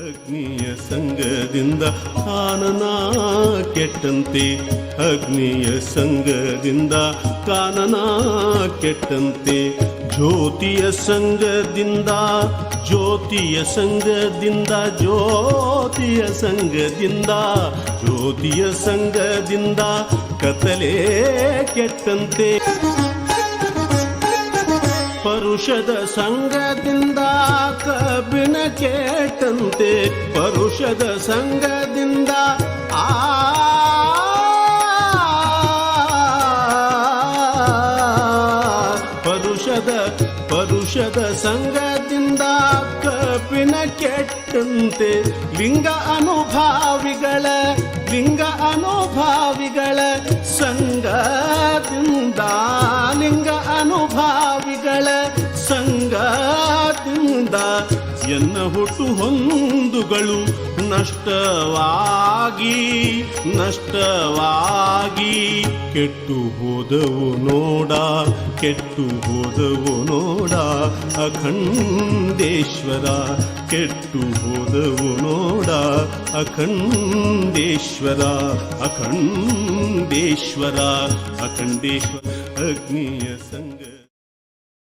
ಅಗ್ನಿಯ ಸಂಗದಿಂದ ಕಾನನ ಕೆಟ್ಟಂತೆ, ಅಗ್ನಿಯ ಸಂಗದಿಂದ ಕಾನನ ಕೆಟ್ಟಂತೆ, ಜ್ಯೋತಿಯ ಸಂಗದಿಂದ ಜ್ಯೋತಿಯ ಸಂಗದಿಂದ ಜ್ಯೋತಿಯ ಸಂಗದಿಂದ ಜ್ಯೋತಿಯ ಸಂಗದಿಂದ ಕತ್ತಲೇ ಕೆಟ್ಟಂತೆ, ಪರುಷದ ಸಂಗದಿಂದ ಕಬ್ಬಿಣ ಕೆಟ್ಟಂತೆ, ಪರುಷದ ಸಂಗದಿಂದ ಪರುಷದ ಸಂಗದಿಂದ ಕಬ್ಬಿಣ ಕೆಟ್ಟಂತೆ, ಲಿಂಗ ಅನುಭಾವಿಗಳ ಸಂಗದಿಂದ, ಲಿಂಗ ಅನುಭಾವಿಗಳ ಸಂಗದಿಂದ ಎನ್ನ ಹುಟ್ಟು ಹೊಂದುಗಳು ನಷ್ಟವಾಗಿ ಕೆಟ್ಟು ಹೋದವು ನೋಡ, ಕೆಟ್ಟು ಹೋದವು ನೋಡ ಅಖಂಡೇಶ್ವರ, ಕೆಟ್ಟು ಹೋದವು ನೋಡ ಅಖಂಡೇಶ್ವರ, ಅಖಂಡೇಶ್ವರ, ಅಖಂಡೇಶ್ವರ ಅಗ್ನಿಯ ಸಂಗ